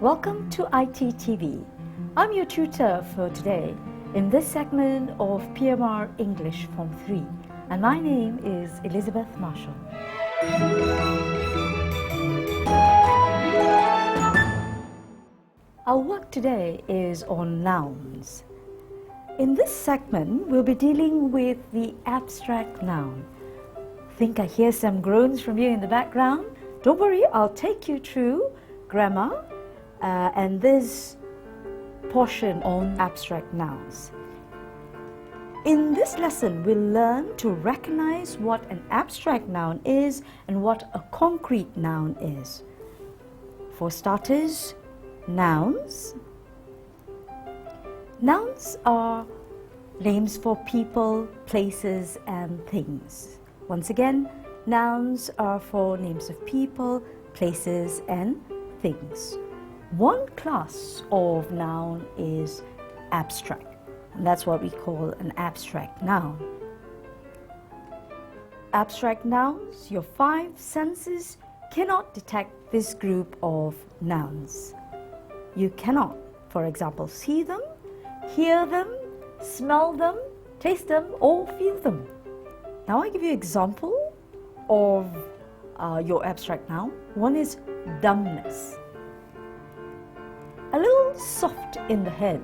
Welcome to iTTV. I'm your tutor for today in this segment of PMR English Form 3, and my name is Elizabeth Marshall. Our work today is on nouns. In this segment, we'll be dealing with the abstract noun. Think I hear some groans from you in the background? Don't worry, I'll take you through grammar and this portion on abstract nouns. In this lesson, we'll learn to recognize what an abstract noun is and what a concrete noun is. For starters, nouns. Nouns are names for people, places, and things. Once again, nouns are for names of people, places, and things. One class of noun is abstract, and that's what we call an abstract noun. Abstract nouns, your five senses cannot detect this group of nouns. You cannot, for example, see them, hear them, smell them, taste them, or feel them. Now I give you an example of your abstract noun. One is dumbness. A little soft in the head.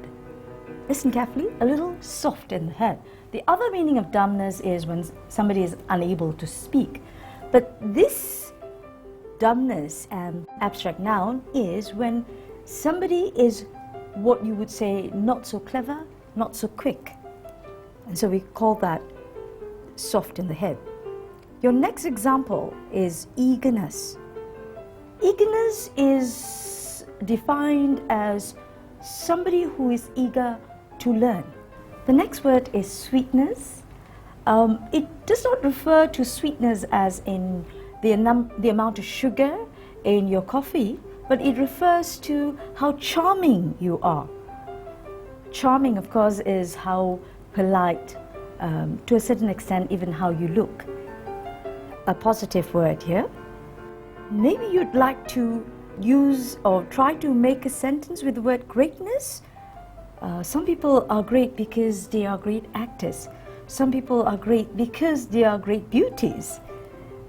Listen carefully, a little soft in the head. The other meaning of dumbness is when somebody is unable to speak. But this dumbness and abstract noun is when somebody is what you would say not so clever, not so quick. And so we call that soft in the head. Your next example is eagerness. Eagerness is defined as somebody who is eager to learn. The next word is sweetness. It does not refer to sweetness as in the amount of sugar in your coffee, but it refers to how charming you are. Charming, of course, is how polite, to a certain extent, even how you look. A positive word here. Maybe you'd like to use or try to make a sentence with the word greatness. Some people are great because they are great actors. Some people are great because they are great beauties.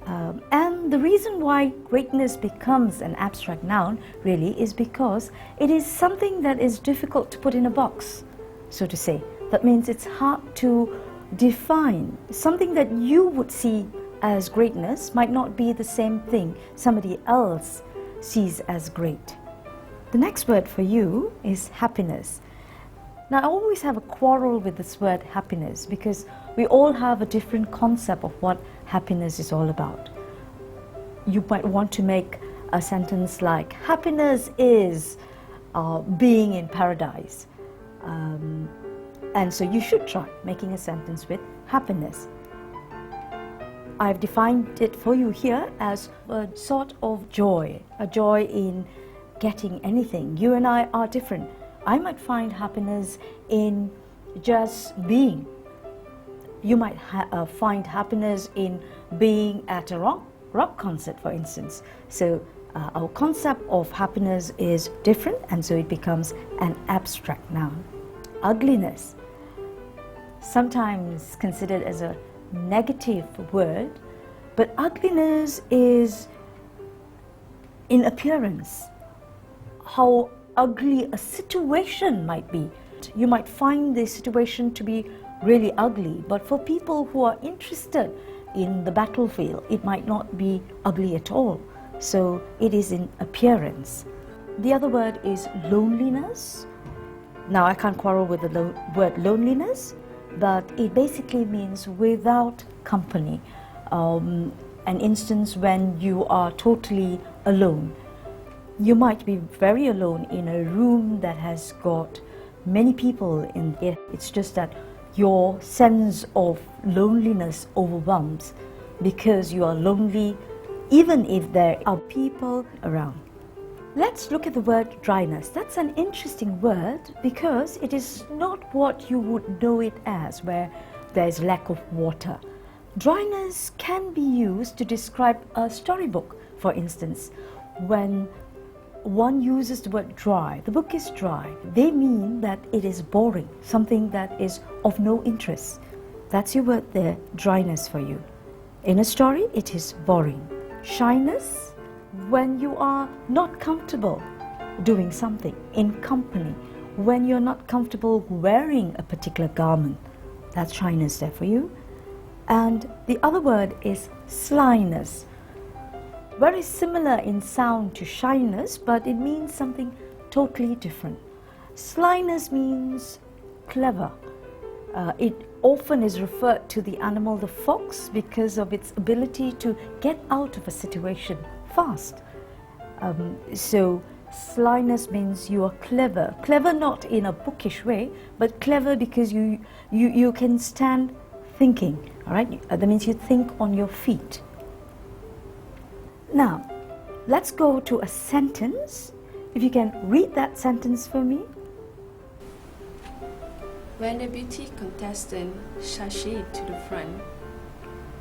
And the reason why greatness becomes an abstract noun really is because it is something that is difficult to put in a box, so to say. That means it's hard to define. Something that you would see as greatness might not be the same thing somebody else sees as great. The next word for you is happiness. Now, I always have a quarrel with this word happiness because we all have a different concept of what happiness is all about. You might want to make a sentence like, happiness is being in paradise. And so you should try making a sentence with happiness. I've defined it for you here as a sort of joy, a joy in getting anything. You and I are different. I might find happiness in just being. You might find happiness in being at a rock concert, for instance. So our concept of happiness is different, and so it becomes an abstract noun. Ugliness, sometimes considered as a negative word, but ugliness is in appearance, how ugly a situation might be. You might find the situation to be really ugly, but for people who are interested in the battlefield, it might not be ugly at all. So it is in appearance. The other word is loneliness. Now, I can't quarrel with the word loneliness, but it basically means without company. An instance when you are totally alone. You might be very alone in a room that has got many people in it. It's just that your sense of loneliness overwhelms because you are lonely even if there are people around. Let's look at the word dryness. That's an interesting word because it is not what you would know it as, where there is lack of water. Dryness can be used to describe a storybook, for instance, when one uses the word dry, the book is dry, they mean that it is boring, something that is of no interest. That's your word there, dryness for you. In a story, it is boring. Shyness, when you are not comfortable doing something in company, when you're not comfortable wearing a particular garment, that's shyness there for you. And the other word is slyness. Very similar in sound to shyness, but it means something totally different. Slyness means clever. It often is referred to the animal, the fox, because of its ability to get out of a situation fast. So slyness means you are clever. Clever not in a bookish way, but clever because you can stand thinking. All right, that means you think on your feet. Now, let's go to a sentence. If you can read that sentence for me. When the beauty contestant sashayed to the front,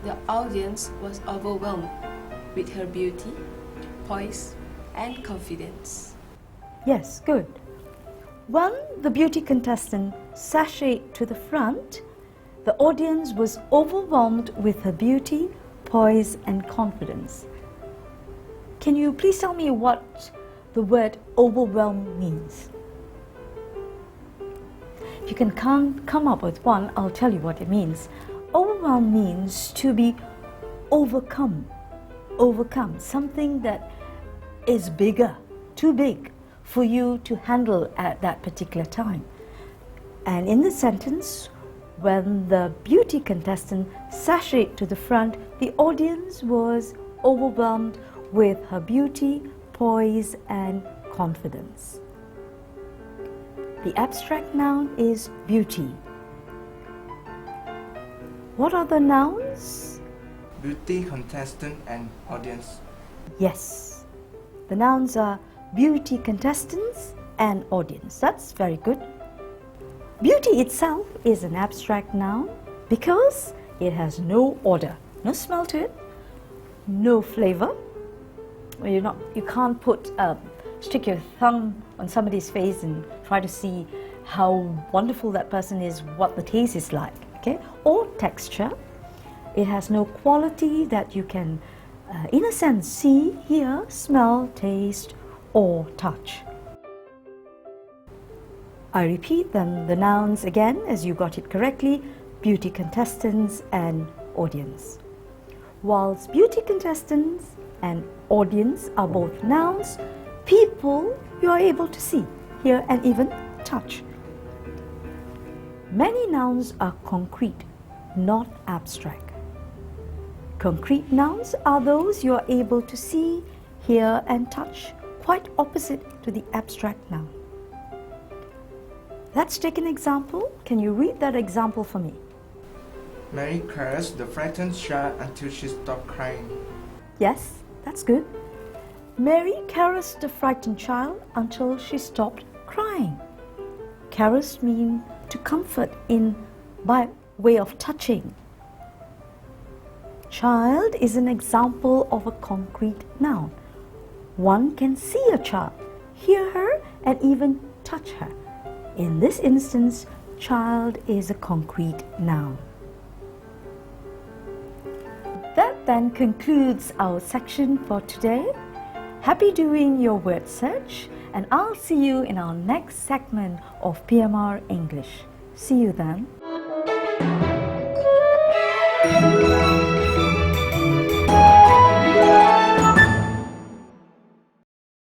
the audience was overwhelmed with her beauty, poise, and confidence. Yes, good. When the beauty contestant sashayed to the front, the audience was overwhelmed with her beauty, poise, and confidence. Can you please tell me what the word overwhelm means? If you can come up with one, I'll tell you what it means. Overwhelm means to be overcome, something that is bigger, too big for you to handle at that particular time. And in this sentence, when the beauty contestant sashayed to the front, the audience was overwhelmed with her beauty, poise, and confidence. The abstract noun is beauty. What are the nouns? Beauty contestant and audience. Yes, the nouns are beauty contestants and audience. That's very good. Beauty itself is an abstract noun because it has no order, no smell to it, no flavor. You can't stick your thumb on somebody's face and try to see how wonderful that person is, what the taste is like, okay? Or texture. It has no quality that you can, in a sense, see, hear, smell, taste, or touch. I repeat them, the nouns again, as you got it correctly: beauty contestants and audience. Whilst beauty contestants and audience are both nouns, people you are able to see, hear, and even touch. Many nouns are concrete, not abstract. Concrete nouns are those you are able to see, hear, and touch, quite opposite to the abstract noun. Let's take an example. Can you read that example for me? Mary caressed the frightened child until she stopped crying. Yes, that's good. Mary caressed the frightened child until she stopped crying. Caress means to comfort by way of touching. Child is an example of a concrete noun. One can see a child, hear her, and even touch her. In this instance, child is a concrete noun. That then concludes our section for today. Happy doing your word search, and I'll see you in our next segment of PMR English. See you then.